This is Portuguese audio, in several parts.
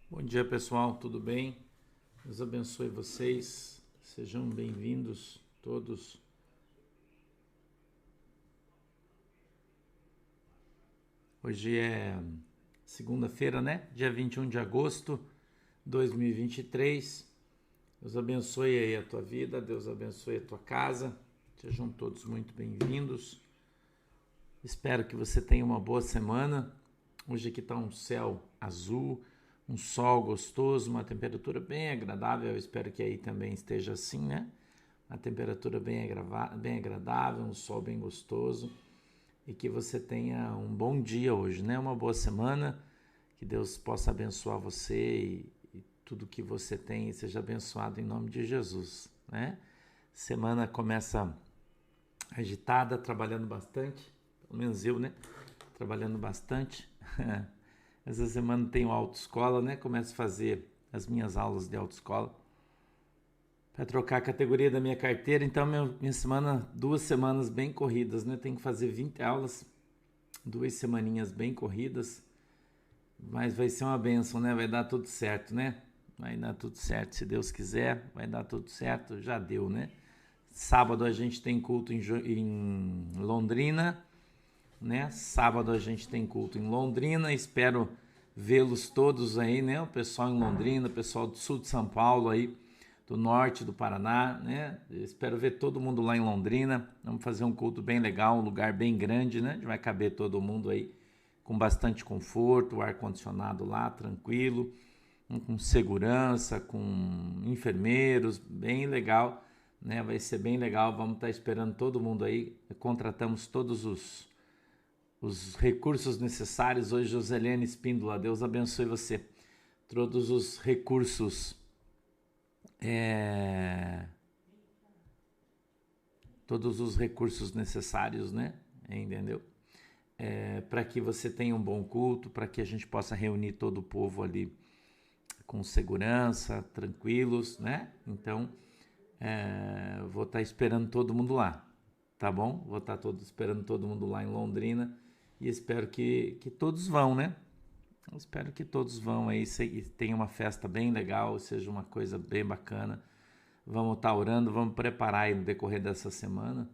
Bom dia, pessoal, tudo bem? Deus abençoe vocês, sejam bem-vindos todos. Hoje é segunda-feira, né? Dia 21 de agosto de 2023. Deus abençoe aí a tua vida, Deus abençoe a tua casa, sejam todos muito bem-vindos. Espero que você tenha uma boa semana. Hoje aqui está um céu azul, um sol gostoso, uma temperatura bem agradável. Eu espero que aí também esteja assim, né? Uma temperatura bem agradável, um sol bem gostoso. E que você tenha um bom dia hoje, né? Uma boa semana. Que Deus possa abençoar você e tudo que você tem seja abençoado em nome de Jesus, né? Semana começa agitada, trabalhando bastante. Pelo menos eu, né? Trabalhando bastante. Essa semana tenho autoescola, né? Começo a fazer as minhas aulas de autoescola para trocar a categoria da minha carteira. Então, minha semana, 2 semanas bem corridas, né? Tenho que fazer 20 aulas, 2 semaninhas bem corridas, mas vai ser uma bênção, né? Vai dar tudo certo, né? Vai dar tudo certo, se Deus quiser, vai dar tudo certo, já deu, né? Sábado a gente tem culto em Londrina, né? Sábado a gente tem culto em Londrina, espero vê-los todos aí, né? O pessoal em Londrina, o pessoal do sul de São Paulo aí, do norte do Paraná, né? Espero ver todo mundo lá em Londrina. Vamos fazer um culto bem legal, um lugar bem grande, né? Vai caber todo mundo aí com bastante conforto, ar-condicionado lá, tranquilo, com segurança, com enfermeiros, bem legal, né? Vai ser bem legal, vamos estar esperando todo mundo aí. Contratamos todos os recursos necessários. Hoje, Joselene Espíndola, Deus abençoe você. Todos os recursos todos os recursos necessários, né? Entendeu? Para que você tenha um bom culto, para que a gente possa reunir todo o povo ali com segurança, tranquilos, né? Então, vou estar esperando todo mundo lá, tá bom? Vou estar esperando todo mundo lá em Londrina e espero que todos vão, né? Eu espero que todos vão aí, tenha uma festa bem legal, seja uma coisa bem bacana. Vamos estar orando, vamos preparar aí no decorrer dessa semana.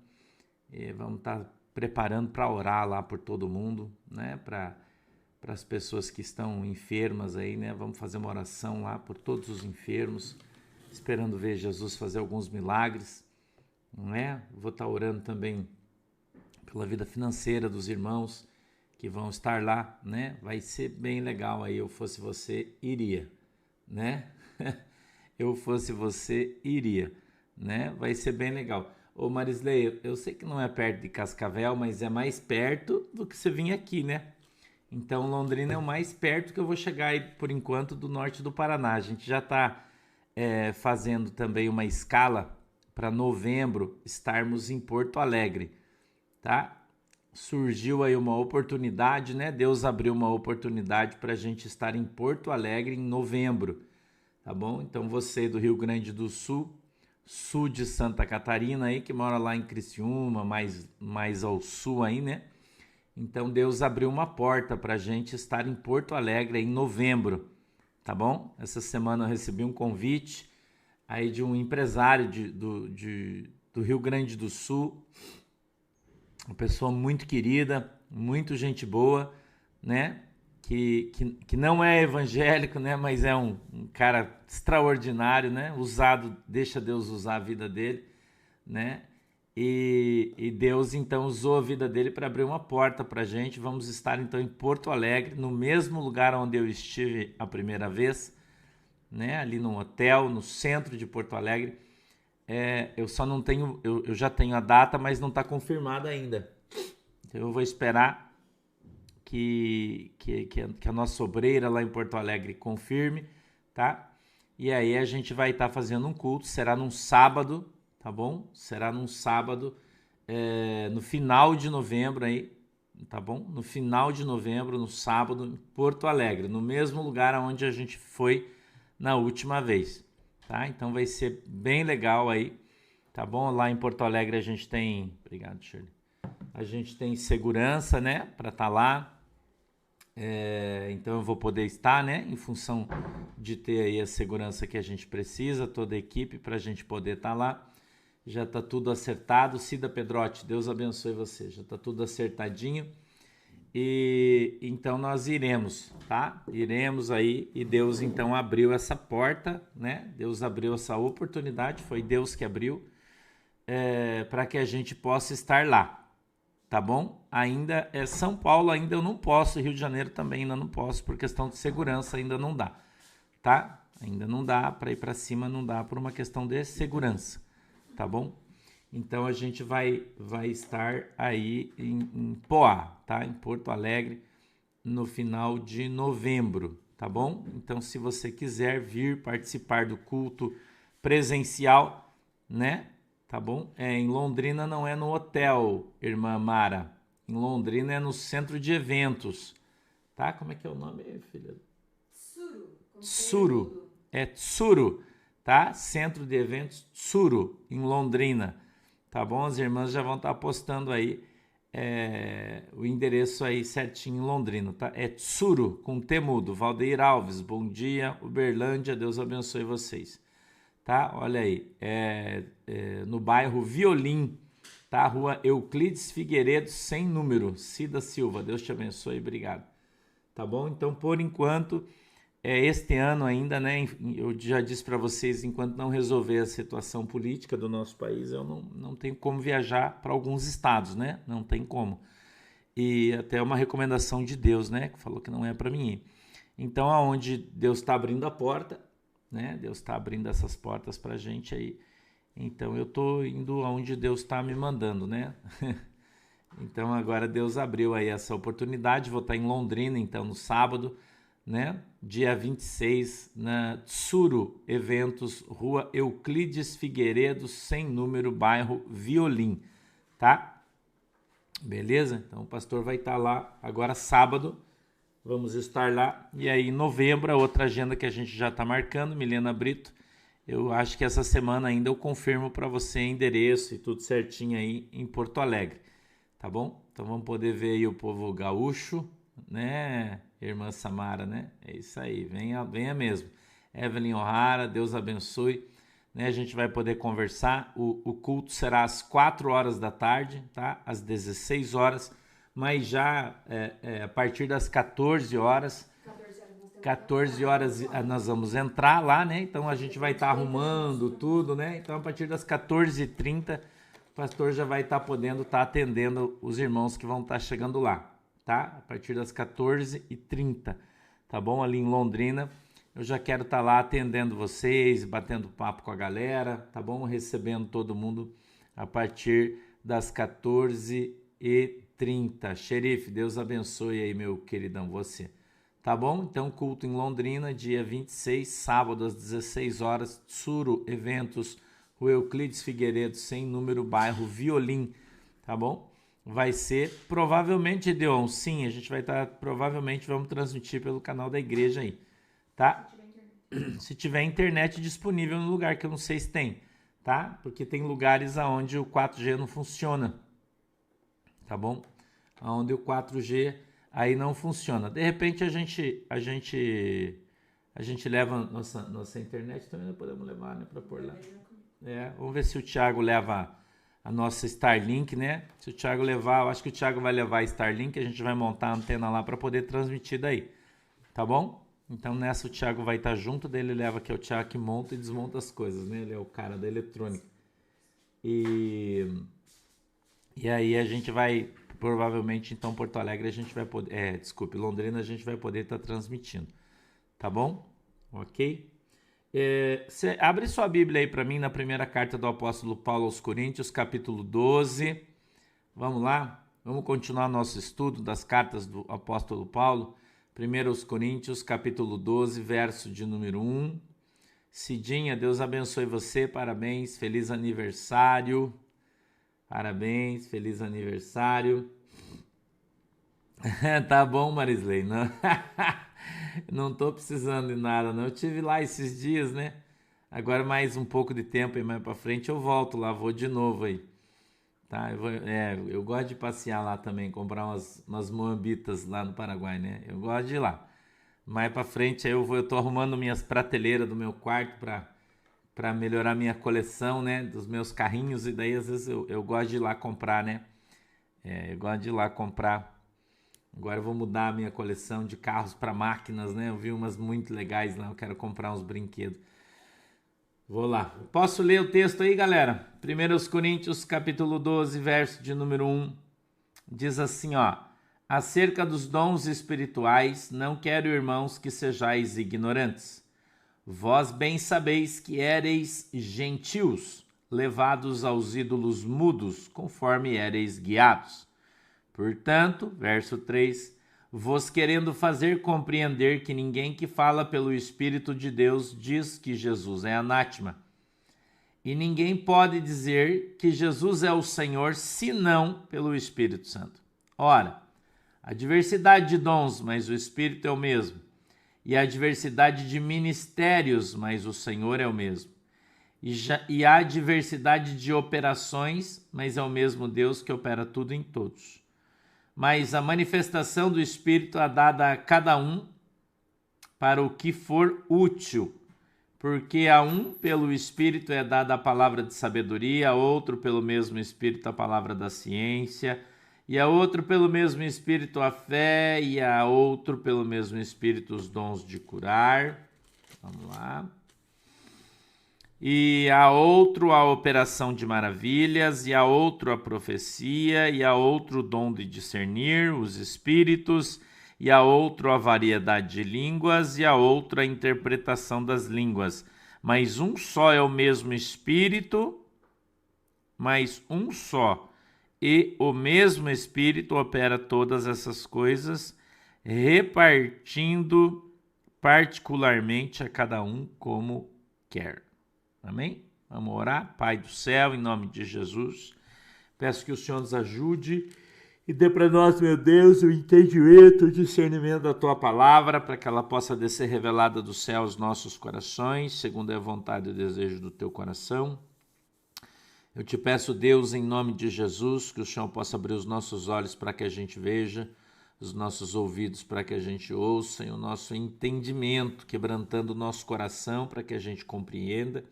E vamos estar preparando para orar lá por todo mundo, né? Para as pessoas que estão enfermas aí, né? Vamos fazer uma oração lá por todos os enfermos, esperando ver Jesus fazer alguns milagres, não é? Vou estar orando também pela vida financeira dos irmãos que vão estar lá, né? Vai ser bem legal aí. Eu fosse você, iria, né? Eu fosse você, iria, né? Vai ser bem legal. Ô Marisley, eu sei que não é perto de Cascavel, mas é mais perto do que você vir aqui, né? Então Londrina é o mais perto que eu vou chegar aí, por enquanto, do norte do Paraná. A gente já está fazendo também uma escala para novembro estarmos em Porto Alegre, tá? Surgiu aí uma oportunidade, né? Deus abriu uma oportunidade para a gente estar em Porto Alegre em novembro, tá bom? Então você do Rio Grande do Sul, sul de Santa Catarina aí, que mora lá em Criciúma, mais ao sul aí, né? Então Deus abriu uma porta para a gente estar em Porto Alegre em novembro, tá bom? Essa semana eu recebi um convite aí de um empresário do Rio Grande do Sul, uma pessoa muito querida, muito gente boa, né? Que não é evangélico, né? Mas é um cara extraordinário, né? Deixa Deus usar a vida dele, né? E Deus então usou a vida dele para abrir uma porta para a gente. Vamos estar então em Porto Alegre, no mesmo lugar onde eu estive a primeira vez, né? Ali num hotel, no centro de Porto Alegre. Eu só não tenho, eu já tenho a data, mas não está confirmada ainda. Então eu vou esperar que a nossa obreira lá em Porto Alegre confirme, tá? E aí a gente vai estar fazendo um culto, será num sábado, tá bom? Será num sábado, no final de novembro aí, tá bom? No final de novembro, no sábado, em Porto Alegre, no mesmo lugar onde a gente foi na última vez, tá? Então vai ser bem legal aí, tá bom? Lá em Porto Alegre a gente tem, obrigado, Shirley. A gente tem segurança, né, para estar lá. Então eu vou poder estar, né? Em função de ter aí a segurança que a gente precisa, toda a equipe, para a gente poder estar lá. Já está tudo acertado. Cida Pedrotti, Deus abençoe você. Já está tudo acertadinho. E então nós iremos, tá? Iremos aí, e Deus então abriu essa porta, né? Deus abriu essa oportunidade, foi Deus que abriu, para que a gente possa estar lá, tá bom? Ainda é São Paulo, ainda eu não posso, Rio de Janeiro também ainda não posso, por questão de segurança ainda não dá, tá? Ainda não dá para ir para cima, não dá por uma questão de segurança, tá bom? Então a gente vai estar aí em Poá, tá? Em Porto Alegre, no final de novembro, tá bom? Então se você quiser vir participar do culto presencial, né? Tá bom? Em Londrina não é no hotel, irmã Mara. Em Londrina é no centro de eventos, tá? Como é que é o nome, filha? Tsuru. É Tsuru, tá? Centro de eventos Tsuru, em Londrina. Tá bom? As irmãs já vão estar postando aí o endereço aí certinho em Londrina, tá? É Tsuru, com T mudo. Valdeir Alves, bom dia. Uberlândia, Deus abençoe vocês. Tá? Olha aí, no bairro Violim, tá? Rua Euclides Figueiredo, sem número. Cida Silva, Deus te abençoe, obrigado. Tá bom? Então, por enquanto, este ano ainda, né? Eu já disse para vocês, enquanto não resolver a situação política do nosso país, eu não tenho como viajar para alguns estados, né? Não tem como. E até uma recomendação de Deus, né? Que falou que não é para mim ir. Então, aonde Deus está abrindo a porta, né? Deus está abrindo essas portas para a gente aí. Então, eu estou indo aonde Deus está me mandando, né? Então, agora Deus abriu aí essa oportunidade. Vou estar em Londrina, então, no sábado, né? Dia 26, na Tsuru Eventos, Rua Euclides Figueiredo, sem número, bairro Violim, tá? Beleza? Então o pastor vai estar lá agora sábado, vamos estar lá. E aí em novembro, a outra agenda que a gente já está marcando, Milena Brito, eu acho que essa semana ainda eu confirmo para você endereço e tudo certinho aí em Porto Alegre, tá bom? Então vamos poder ver aí o povo gaúcho, né? Irmã Samara, né? É isso aí, venha mesmo. Evelyn O'Hara, Deus abençoe. Né? A gente vai poder conversar. O culto será às 4 horas da tarde, tá? Às 16 horas, mas já a partir das 14 horas. 14 horas nós vamos entrar lá, né? Então a gente vai estar arrumando tudo, né? Então a partir das 14h30, o pastor já vai estar podendo estar atendendo os irmãos que vão estar chegando lá, tá? A partir das 14h30, tá bom? Ali em Londrina, eu já quero estar lá atendendo vocês, batendo papo com a galera, tá bom? Recebendo todo mundo a partir das 14h30. Xerife, Deus abençoe aí, meu queridão, você. Tá bom? Então, culto em Londrina, dia 26, sábado, às 16 horas, Tsuru Eventos, Rua Euclides Figueiredo, sem número, bairro Violim, tá bom? Vai ser, provavelmente, Deon, sim, a gente vai estar, provavelmente, vamos transmitir pelo canal da igreja aí, tá? Se tiver internet disponível no lugar, que eu não sei se tem, tá? Porque tem lugares onde o 4G não funciona, tá bom? Onde o 4G aí não funciona. De repente a gente leva nossa internet também, não podemos levar, né, para pôr lá. Vamos ver se o Thiago leva a nossa Starlink, né? Se o Thiago levar, eu acho que o Thiago vai levar a Starlink, a gente vai montar a antena lá para poder transmitir daí. Tá bom? Então nessa o Thiago vai estar junto, dele leva, que é o Thiago que monta e desmonta as coisas, né? Ele é o cara da eletrônica. E aí a gente vai, provavelmente, então, Porto Alegre a gente vai poder, Londrina a gente vai poder estar transmitindo, tá bom? Ok? Abre sua Bíblia aí para mim na primeira carta do apóstolo Paulo aos Coríntios, capítulo 12. Vamos lá? Vamos continuar nosso estudo das cartas do apóstolo Paulo. 1 Coríntios, capítulo 12, verso de número 1. Cidinha, Deus abençoe você, parabéns, feliz aniversário. Parabéns, feliz aniversário. Tá bom, Marisley. Não tô precisando de nada, não. Eu tive lá esses dias, né? Agora mais um pouco de tempo e mais pra frente eu volto lá, vou de novo aí. tá? Eu gosto de passear lá também, comprar umas moambitas lá no Paraguai, né? Eu gosto de ir lá. Mais pra frente aí eu tô arrumando minhas prateleiras do meu quarto pra melhorar minha coleção, né? Dos meus carrinhos, e daí às vezes eu gosto de ir lá comprar, né? Eu gosto de ir lá comprar. Agora eu vou mudar a minha coleção de carros para máquinas, né? Eu vi umas muito legais lá, eu quero comprar uns brinquedos. Vou lá. Posso ler o texto aí, galera? 1 Coríntios, capítulo 12, verso de número 1. Diz assim, ó: acerca dos dons espirituais, não quero, irmãos, que sejais ignorantes. Vós bem sabeis que éreis gentios, levados aos ídolos mudos, conforme éreis guiados. Portanto, verso 3, vos querendo fazer compreender que ninguém que fala pelo Espírito de Deus diz que Jesus é anátema. E ninguém pode dizer que Jesus é o Senhor senão pelo Espírito Santo. Ora, a diversidade de dons, mas o Espírito é o mesmo. E a diversidade de ministérios, mas o Senhor é o mesmo. E há diversidade de operações, mas é o mesmo Deus que opera tudo em todos. Mas a manifestação do Espírito é dada a cada um para o que for útil, porque a um pelo Espírito é dada a palavra de sabedoria, a outro pelo mesmo Espírito a palavra da ciência, e a outro pelo mesmo Espírito a fé, e a outro pelo mesmo Espírito os dons de curar. Vamos lá. E a outro a operação de maravilhas, e a outro a profecia, e a outro o dom de discernir os espíritos, e a outro a variedade de línguas, e a outro a interpretação das línguas. Mas um só é o mesmo Espírito, mas um só. E o mesmo Espírito opera todas essas coisas, repartindo particularmente a cada um como quer. Amém? Vamos orar. Pai do céu, em nome de Jesus, peço que o Senhor nos ajude e dê para nós, meu Deus, o entendimento, o discernimento da Tua palavra, para que ela possa descer revelada do céu aos nossos corações, segundo a vontade e o desejo do Teu coração. Eu te peço, Deus, em nome de Jesus, que o Senhor possa abrir os nossos olhos para que a gente veja, os nossos ouvidos para que a gente ouça, e o nosso entendimento, quebrantando o nosso coração para que a gente compreenda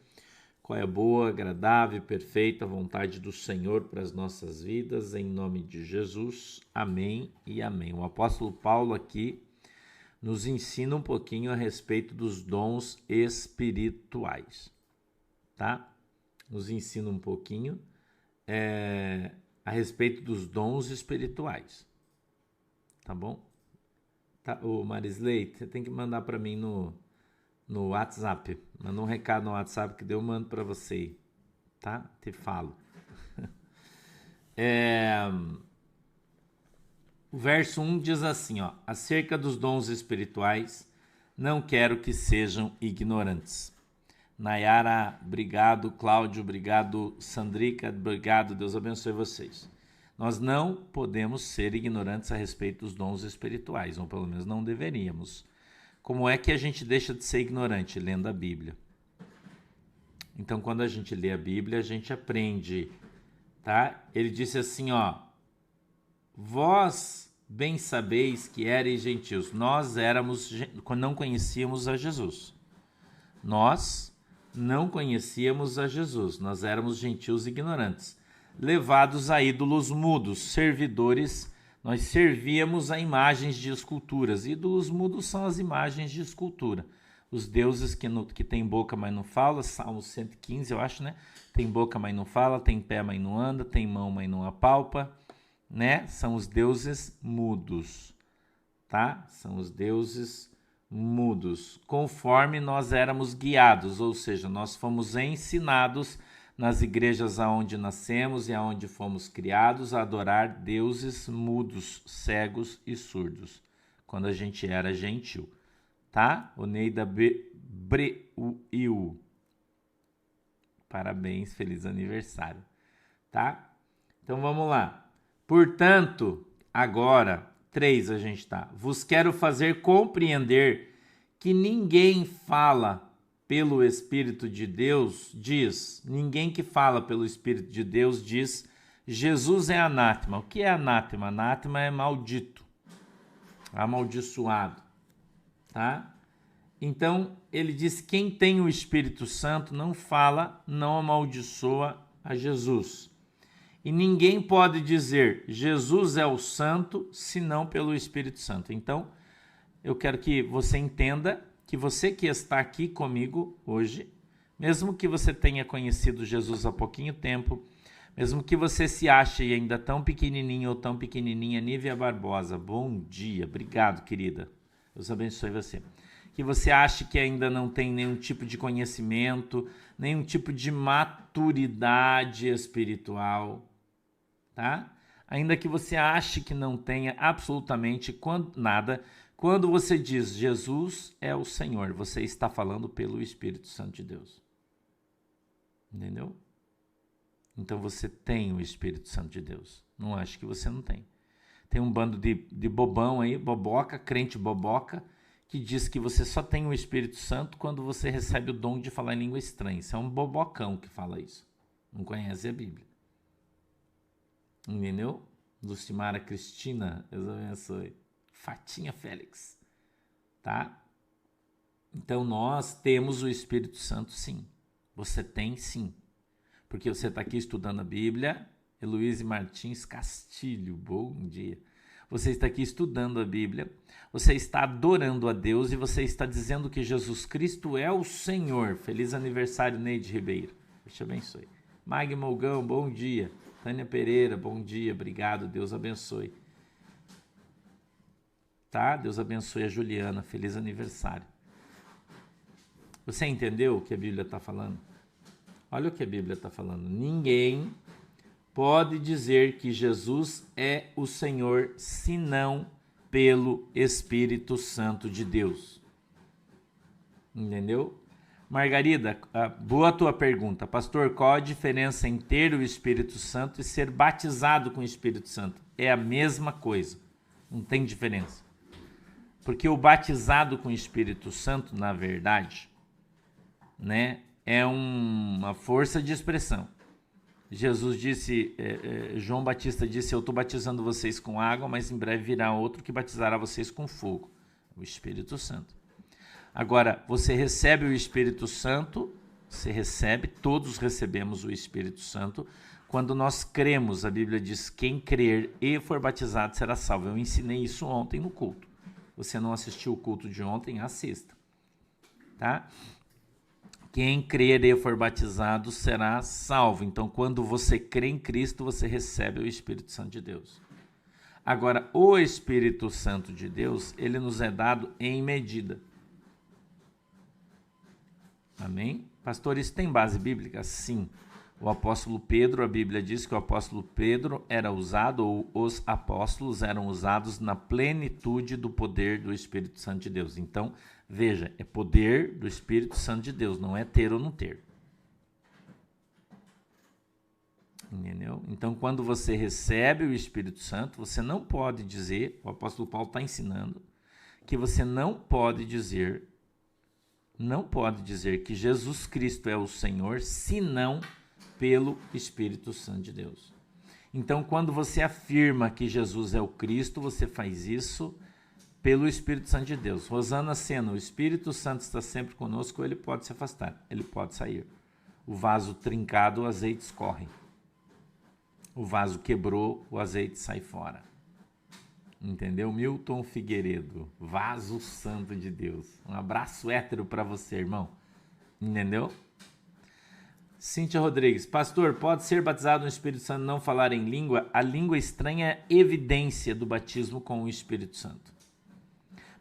qual é a boa, agradável e perfeita vontade do Senhor para as nossas vidas, em nome de Jesus. Amém e amém. O apóstolo Paulo aqui nos ensina um pouquinho a respeito dos dons espirituais, tá? Nos ensina um pouquinho a respeito dos dons espirituais, tá bom? Tá, ô Marisley, você tem que mandar para mim no WhatsApp. Manda um recado no WhatsApp que eu mando para você, tá? Te falo. O verso 1 diz assim, ó: acerca dos dons espirituais, não quero que sejam ignorantes. Nayara, obrigado. Cláudio, obrigado. Sandrica, obrigado. Deus abençoe vocês. Nós não podemos ser ignorantes a respeito dos dons espirituais, ou pelo menos não deveríamos. Como é que a gente deixa de ser ignorante? Lendo a Bíblia. Então, quando a gente lê a Bíblia, a gente aprende, tá? Ele disse assim, ó: vós bem sabeis que éreis gentios. Nós não conhecíamos a Jesus. Nós não conhecíamos a Jesus. Nós éramos gentios ignorantes, levados a ídolos mudos, servidores. Nós servíamos a imagens de esculturas. Ídolos mudos são as imagens de escultura. Os deuses que tem boca, mas não fala, Salmo 115, eu acho, né? Tem boca, mas não fala, tem pé, mas não anda, tem mão, mas não apalpa, né? São os deuses mudos, tá? São os deuses mudos, conforme nós éramos guiados, ou seja, nós fomos ensinados nas igrejas aonde nascemos e aonde fomos criados a adorar deuses mudos, cegos e surdos, quando a gente era gentil, tá? Oneida Breu. Parabéns, feliz aniversário, tá? Então vamos lá. Portanto, agora, 3 a gente tá. Vos quero fazer compreender que ninguém fala pelo Espírito de Deus ninguém que fala pelo Espírito de Deus diz Jesus é anátema. O que é anátema? Anátema é maldito, amaldiçoado, tá? Então, ele diz: quem tem o Espírito Santo não fala, não amaldiçoa a Jesus. E ninguém pode dizer Jesus é o santo, senão pelo Espírito Santo. Então, eu quero que você entenda que você que está aqui comigo hoje, mesmo que você tenha conhecido Jesus há pouquinho tempo, mesmo que você se ache ainda tão pequenininho ou tão pequenininha, Nívia Barbosa, bom dia, obrigado, querida. Deus abençoe você. Que você ache que ainda não tem nenhum tipo de conhecimento, nenhum tipo de maturidade espiritual, tá? Ainda que você ache que não tenha absolutamente nada, quando você diz Jesus é o Senhor, você está falando pelo Espírito Santo de Deus. Entendeu? Então você tem o Espírito Santo de Deus. Não acho que você não tem. Tem um bando de bobão aí, boboca, crente boboca, que diz que você só tem o Espírito Santo quando você recebe o dom de falar em língua estranha. Isso é um bobocão que fala isso. Não conhece a Bíblia. Entendeu? Lucimara Cristina, Deus abençoe. Fatinha Félix. Tá? Então nós temos o Espírito Santo sim. Você tem sim. Porque você está aqui estudando a Bíblia. Heloíse Martins Castilho, bom dia. Você está aqui estudando a Bíblia, você está adorando a Deus e você está dizendo que Jesus Cristo é o Senhor. Feliz aniversário, Neide Ribeiro. Deus te abençoe. Mag Molgão, bom dia. Tânia Pereira, bom dia. Obrigado, Deus abençoe. Tá? Deus abençoe a Juliana. Feliz aniversário. Você entendeu o que a Bíblia está falando? Olha o que a Bíblia está falando. Ninguém pode dizer que Jesus é o Senhor, senão pelo Espírito Santo de Deus. Entendeu? Margarida, boa tua pergunta. Pastor, qual a diferença em ter o Espírito Santo e ser batizado com o Espírito Santo? É a mesma coisa. Não tem diferença. Porque o batizado com o Espírito Santo, na verdade, né, é uma força de expressão. Jesus disse, João Batista disse, eu estou batizando vocês com água, mas em breve virá outro que batizará vocês com fogo, o Espírito Santo. Agora, você recebe o Espírito Santo, você recebe, todos recebemos o Espírito Santo, quando nós cremos. A Bíblia diz, quem crer e for batizado será salvo. Eu ensinei isso ontem no culto. Você não assistiu o culto de ontem, assista. Tá? Quem crer e for batizado será salvo. Então, quando você crê em Cristo, você recebe o Espírito Santo de Deus. Agora, o Espírito Santo de Deus, ele nos é dado em medida. Amém? Pastor, isso tem base bíblica? Sim. O apóstolo Pedro, a Bíblia diz que o apóstolo Pedro era usado, ou os apóstolos eram usados na plenitude do poder do Espírito Santo de Deus. Então, veja, é poder do Espírito Santo de Deus, não é ter ou não ter. Entendeu? Então, quando você recebe o Espírito Santo, você não pode dizer, o apóstolo Paulo está ensinando, que você não pode dizer que Jesus Cristo é o Senhor, senão pelo Espírito Santo de Deus. Então, quando você afirma que Jesus é o Cristo, você faz isso pelo Espírito Santo de Deus. Rosana Sena, o Espírito Santo está sempre conosco, ele pode se afastar, ele pode sair. O vaso trincado, o azeite escorre. O vaso quebrou, o azeite sai fora. Entendeu? Milton Figueiredo, vaso santo de Deus. Um abraço hétero para você, irmão. Entendeu? Cíntia Rodrigues, pastor, pode ser batizado no Espírito Santo e não falar em língua? A língua estranha é evidência do batismo com o Espírito Santo.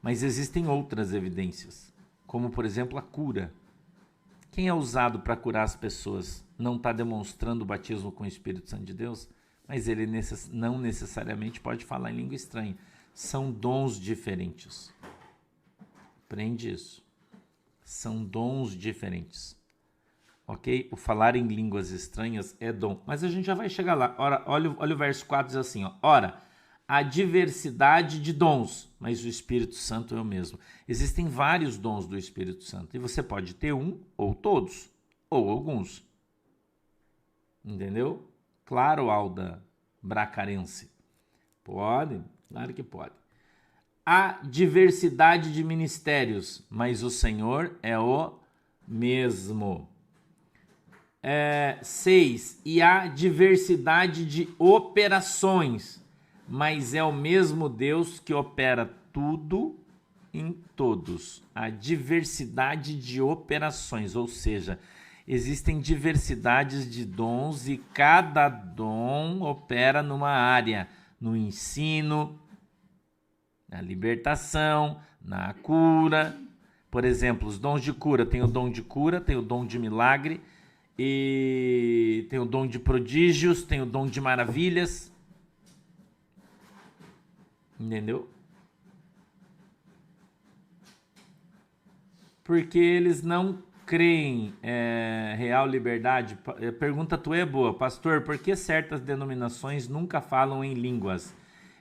Mas existem outras evidências, como por exemplo a cura. Quem é usado para curar as pessoas não está demonstrando o batismo com o Espírito Santo de Deus, mas ele não necessariamente pode falar em língua estranha. São dons diferentes. Aprende isso. São dons diferentes. Ok? O falar em línguas estranhas é dom. Mas a gente já vai chegar lá. Ora, olha o verso 4, diz assim, ó. Ora, há diversidade de dons, mas o Espírito Santo é o mesmo. Existem vários dons do Espírito Santo. E você pode ter um, ou todos, ou alguns. Entendeu? Claro, Alda Bracarense. Pode, claro que pode. Há diversidade de ministérios, mas o Senhor é o mesmo. 6. E há diversidade de operações, mas é o mesmo Deus que opera tudo em todos. A diversidade de operações, ou seja, existem diversidades de dons e cada dom opera numa área, no ensino, na libertação, na cura. Por exemplo, os dons de cura, tem o dom de cura, tem o dom de milagre, e tem o dom de prodígios, tem o dom de maravilhas. Entendeu? Porque eles não creem real liberdade. Pergunta tua é boa. Pastor, por que certas denominações nunca falam em línguas?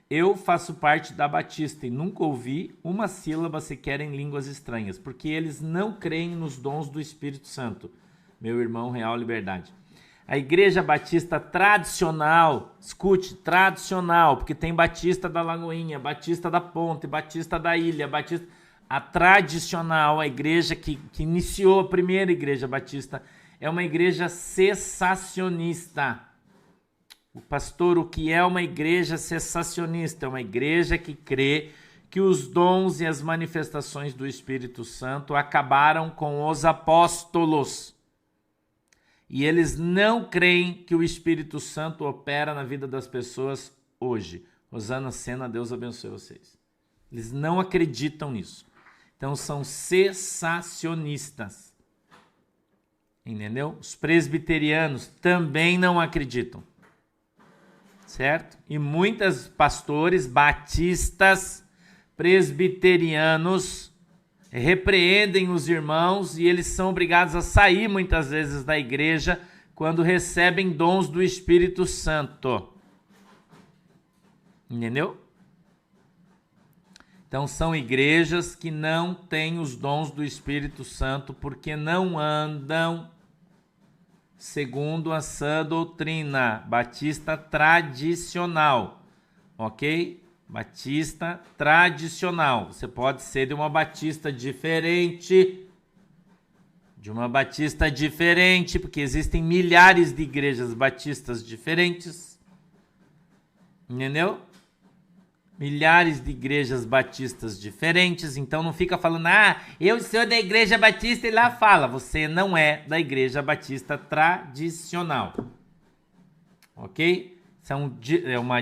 Eu faço parte da Batista e nunca ouvi uma sílaba sequer em línguas estranhas, porque eles não creem nos dons do Espírito Santo. Meu irmão, real liberdade. A Igreja Batista tradicional, escute, tradicional, porque tem Batista da Lagoinha, Batista da Ponte, Batista da Ilha, Batista... A tradicional, a igreja que iniciou a primeira Igreja Batista, é uma igreja cessacionista. Pastor, o que é uma igreja cessacionista? É uma igreja que crê que os dons e as manifestações do Espírito Santo acabaram com os apóstolos. E eles não creem que o Espírito Santo opera na vida das pessoas hoje. Rosana Sena, Deus abençoe vocês. Eles não acreditam nisso. Então são cessacionistas. Entendeu? Os presbiterianos também não acreditam. Certo? E muitos pastores batistas, presbiterianos, repreendem os irmãos e eles são obrigados a sair muitas vezes da igreja quando recebem dons do Espírito Santo. Entendeu? Então são igrejas que não têm os dons do Espírito Santo porque não andam segundo a sã doutrina batista tradicional, ok? Batista tradicional. Você pode ser de uma batista diferente, porque existem milhares de igrejas batistas diferentes, entendeu? Milhares de igrejas batistas diferentes, então não fica falando, eu sou da igreja batista e lá fala, você não é da igreja batista tradicional, ok? É uma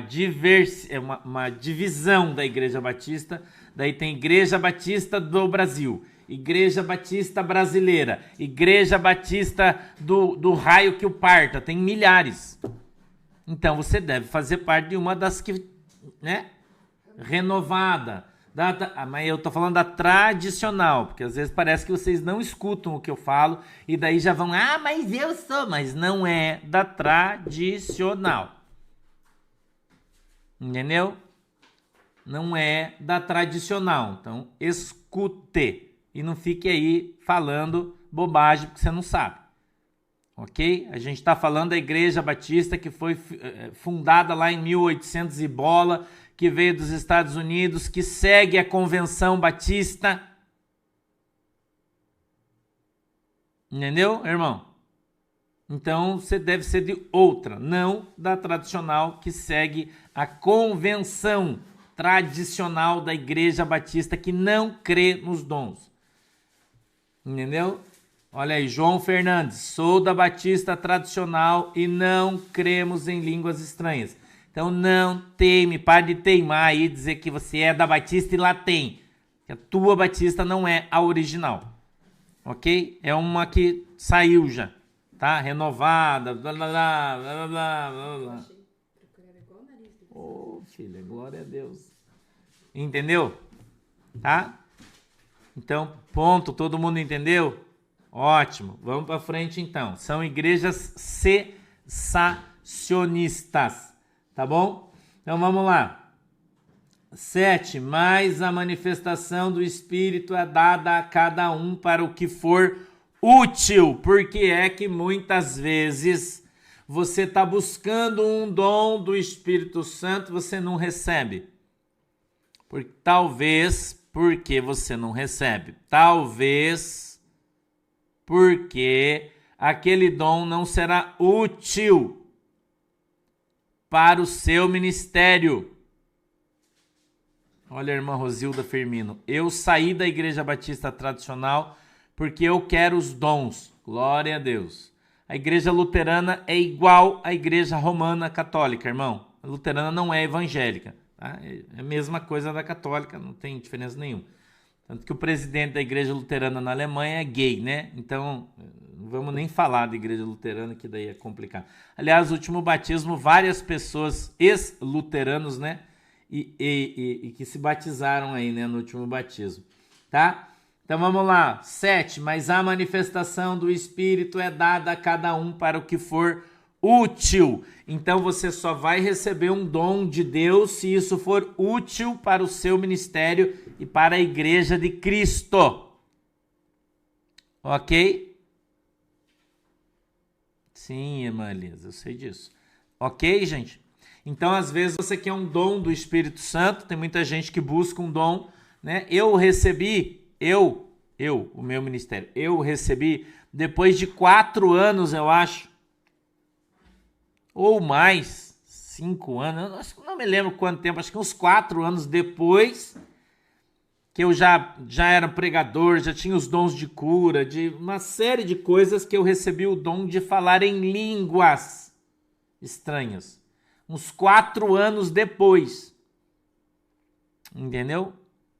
divisão da igreja batista, daí tem igreja batista do Brasil, igreja batista brasileira, igreja batista do raio que o parta, tem milhares. Então você deve fazer parte de uma das que, né? Renovada, mas eu tô falando da tradicional, porque às vezes parece que vocês não escutam o que eu falo e daí já vão, mas eu sou, mas não é da tradicional, entendeu? Não é da tradicional, então escute e não fique aí falando bobagem porque você não sabe, ok? A gente está falando da Igreja Batista que foi fundada lá em 1800 e bola, que veio dos Estados Unidos, que segue a Convenção Batista. Entendeu, irmão? Então, você deve ser de outra, não da tradicional, que segue a convenção tradicional da Igreja Batista, que não crê nos dons. Entendeu? Olha aí, João Fernandes, sou da Batista tradicional e não cremos em línguas estranhas. Então não teime, pare de teimar aí, dizer que você é da Batista e lá tem. A tua Batista não é a original, ok? É uma que saiu já, tá? Renovada, blá blá blá blá blá blá blá. Ô, filha, glória a Deus. Entendeu? Tá? Então, ponto, todo mundo entendeu? Ótimo, vamos para frente então. São igrejas cessacionistas. Tá bom? Então vamos lá. 7. Mas a manifestação do Espírito é dada a cada um para o que for útil. Porque é que muitas vezes você está buscando um dom do Espírito Santo, você não recebe? Talvez porque você não recebe. Talvez porque aquele dom não será útil para o seu ministério. Olha a irmã Rosilda Firmino. Eu saí da Igreja Batista Tradicional porque eu quero os dons. Glória a Deus. A Igreja Luterana é igual à Igreja Romana Católica, irmão. A Luterana não é evangélica. Tá? É a mesma coisa da Católica, não tem diferença nenhuma. Tanto que o presidente da Igreja Luterana na Alemanha é gay, né? Então, não vamos nem falar da Igreja Luterana, que daí é complicado. Aliás, no último batismo, várias pessoas, ex-luteranos, né? E que se batizaram aí, né? No último batismo, tá? Então, vamos lá. 7. Mas a manifestação do Espírito é dada a cada um para o que for útil. Então, você só vai receber um dom de Deus se isso for útil para o seu ministério e para a Igreja de Cristo. Ok? Sim, irmã Elisa, eu sei disso. Ok, gente? Então, às vezes, você quer um dom do Espírito Santo, tem muita gente que busca um dom, né? Eu recebi, o meu ministério, eu recebi depois de 4 anos, eu acho, ou mais, 5 anos, não me lembro quanto tempo, acho que uns 4 anos depois que eu já era pregador, já tinha os dons de cura, de uma série de coisas, que eu recebi o dom de falar em línguas estranhas. Uns 4 anos depois. Entendeu?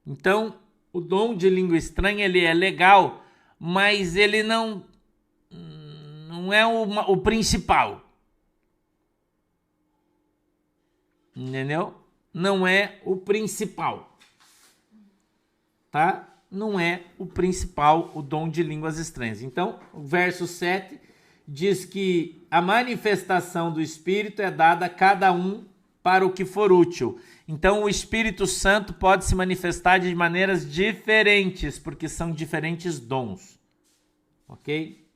Então, o dom de língua estranha, ele é legal, mas ele não é o principal. Entendeu? Não é o principal. Tá? Não é o principal, o dom de línguas estranhas. Então, o verso 7 diz que a manifestação do Espírito é dada a cada um para o que for útil. Então, o Espírito Santo pode se manifestar de maneiras diferentes, porque são diferentes dons. Ok?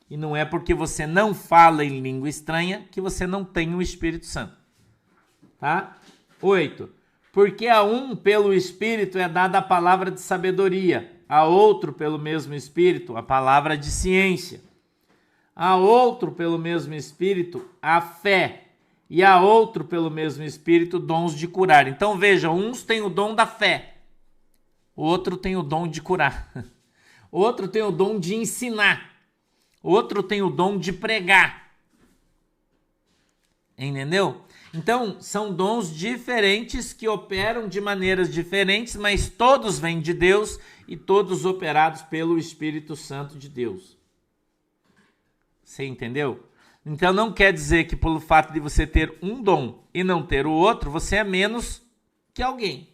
E não é porque você não fala em língua estranha que você não tem o Espírito Santo. Tá? 8. Porque a um, pelo Espírito, é dada a palavra de sabedoria, a outro, pelo mesmo Espírito, a palavra de ciência, a outro, pelo mesmo Espírito, a fé, e a outro, pelo mesmo Espírito, dons de curar. Então, veja, uns têm o dom da fé, outro tem o dom de curar, outro tem o dom de ensinar, outro tem o dom de pregar. Entendeu? Então, são dons diferentes que operam de maneiras diferentes, mas todos vêm de Deus e todos operados pelo Espírito Santo de Deus. Você entendeu? Então, não quer dizer que pelo fato de você ter um dom e não ter o outro, você é menos que alguém.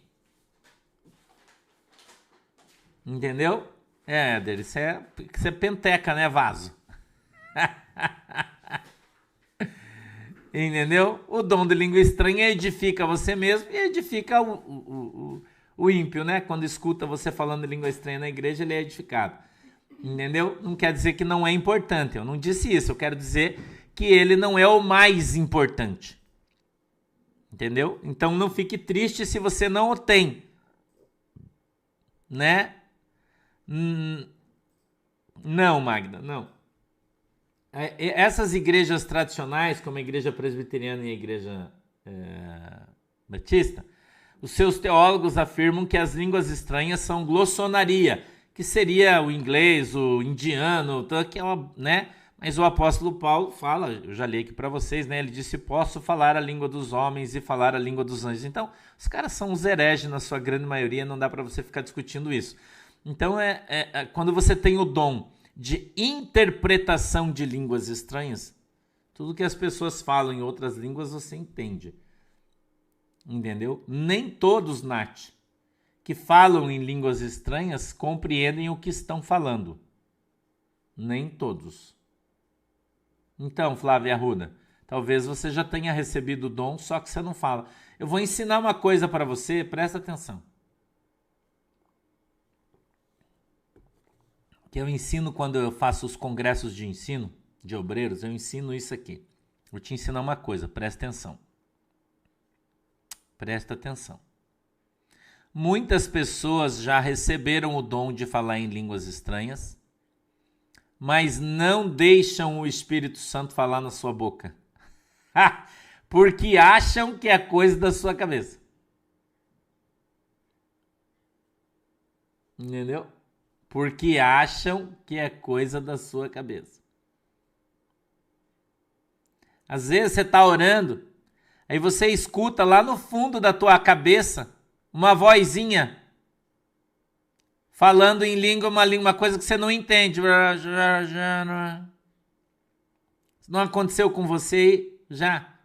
Entendeu? Éder, isso é penteca, né, vaso? Entendeu? O dom de língua estranha edifica você mesmo e edifica o ímpio, né? Quando escuta você falando língua estranha na igreja, ele é edificado. Entendeu? Não quer dizer que não é importante. Eu não disse isso. Eu quero dizer que ele não é o mais importante. Entendeu? Então não fique triste se você não o tem. Né? Não, Magda, não. Essas igrejas tradicionais, como a igreja presbiteriana e a igreja batista, os seus teólogos afirmam que as línguas estranhas são glossonaria, que seria o inglês, o indiano, aquela, né? Mas o apóstolo Paulo fala, eu já li aqui para vocês, né? Ele disse: posso falar a língua dos homens e falar a língua dos anjos. Então, os caras são os hereges na sua grande maioria, não dá para você ficar discutindo isso. Então, quando você tem o dom de interpretação de línguas estranhas, tudo que as pessoas falam em outras línguas você entende. Entendeu? Nem todos, Nath, que falam em línguas estranhas compreendem o que estão falando. Nem todos. Então, Flávia Arruda, talvez você já tenha recebido o dom, só que você não fala. Eu vou ensinar uma coisa para você, presta atenção. Que eu ensino quando eu faço os congressos de ensino de obreiros, eu ensino isso aqui. Vou te ensinar uma coisa, presta atenção. Presta atenção. Muitas pessoas já receberam o dom de falar em línguas estranhas, mas não deixam o Espírito Santo falar na sua boca. Porque acham que é coisa da sua cabeça. Entendeu? Porque acham que é coisa da sua cabeça. Às vezes você está orando, aí você escuta lá no fundo da tua cabeça uma vozinha falando em língua, uma coisa que você não entende. Não aconteceu com você já?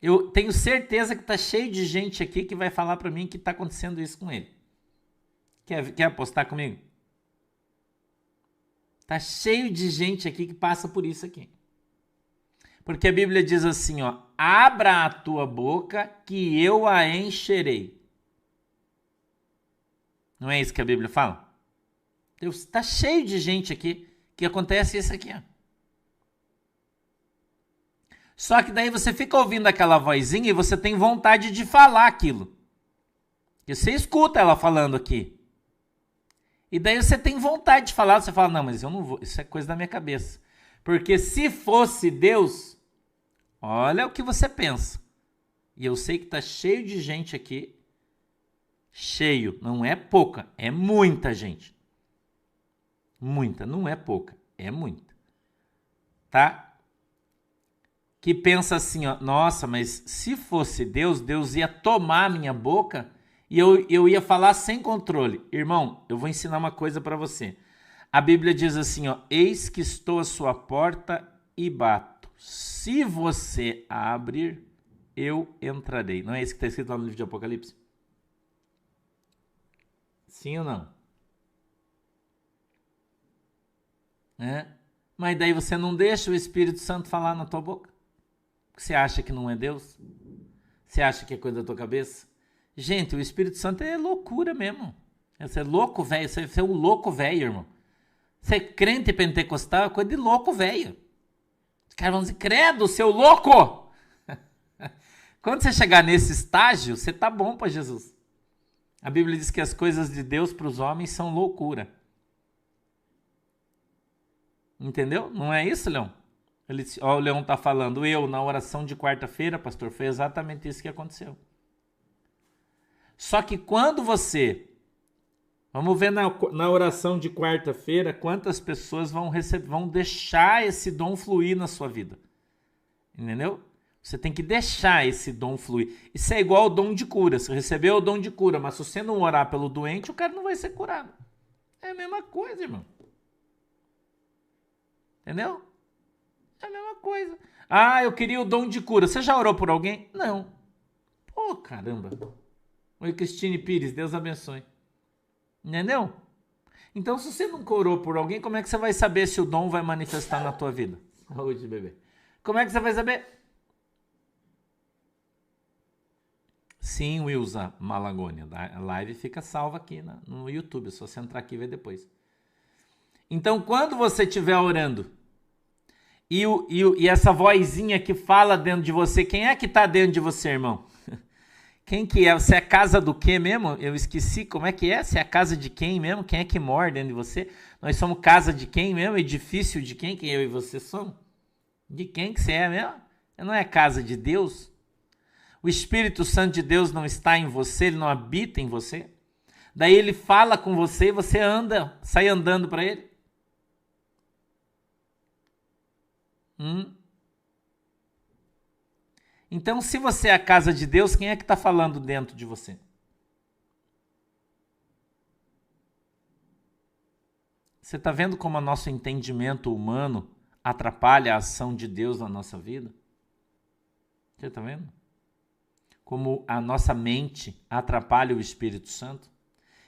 Eu tenho certeza que está cheio de gente aqui que vai falar para mim que está acontecendo isso com ele. Quer apostar comigo? Tá cheio de gente aqui que passa por isso aqui. Porque a Bíblia diz assim, ó, abra a tua boca que eu a encherei. Não é isso que a Bíblia fala? Deus está cheio de gente aqui que acontece isso aqui, ó. Só que daí você fica ouvindo aquela vozinha e você tem vontade de falar aquilo. E você escuta ela falando aqui. E daí você tem vontade de falar, você fala, não, mas eu não vou, isso é coisa da minha cabeça. Porque se fosse Deus, olha o que você pensa. E eu sei que está cheio de gente aqui, cheio, não é pouca, é muita gente. Muita, não é pouca, é muita. Tá? Que pensa assim, ó, nossa, mas se fosse Deus, Deus ia tomar a minha boca e eu ia falar sem controle. Irmão, eu vou ensinar uma coisa para você. A Bíblia diz assim, ó, eis que estou à sua porta e bato. Se você abrir, eu entrarei. Não é isso que está escrito lá no livro de Apocalipse? Sim ou não? É? Mas daí você não deixa o Espírito Santo falar na tua boca? Porque você acha que não é Deus? Você acha que é coisa da tua cabeça? Gente, o Espírito Santo é loucura mesmo. Você é louco, velho. Você é um louco, velho, irmão. Você é crente pentecostal, é coisa de louco, velho. Os caras vão dizer, credo, seu louco! Quando você chegar nesse estágio, você tá bom para Jesus. A Bíblia diz que as coisas de Deus para os homens são loucura. Entendeu? Não é isso, Leão? O Leão tá falando, eu, na oração de quarta-feira, pastor, foi exatamente isso que aconteceu. Só que quando você... Vamos ver na oração de quarta-feira quantas pessoas vão deixar esse dom fluir na sua vida. Entendeu? Você tem que deixar esse dom fluir. Isso é igual ao dom de cura. Você recebeu o dom de cura, mas se você não orar pelo doente, o cara não vai ser curado. É a mesma coisa, irmão. Entendeu? É a mesma coisa. Ah, eu queria o dom de cura. Você já orou por alguém? Não. Pô, caramba. Oi, Cristine Pires, Deus abençoe. Entendeu? Então, se você nunca orou por alguém, como é que você vai saber se o dom vai manifestar na tua vida? Saúde, bebê. Como é que você vai saber? Sim, Wilza Malagônia. A live fica salva aqui no YouTube. É só você entrar aqui e ver depois. Então, quando você estiver orando e essa vozinha que fala dentro de você, quem é que está dentro de você, irmão? Quem que é? Você é casa do quê mesmo? Eu esqueci como é que é. Você é a casa de quem mesmo? Quem é que mora dentro de você? Nós somos casa de quem mesmo? Edifício de quem? Quem eu e você somos? De quem que você é mesmo? Não é casa de Deus? O Espírito Santo de Deus não está em você, ele não habita em você? Daí ele fala com você e você anda, sai andando para ele? Então, se você é a casa de Deus, quem é que está falando dentro de você? Você está vendo como o nosso entendimento humano atrapalha a ação de Deus na nossa vida? Você está vendo? Como a nossa mente atrapalha o Espírito Santo?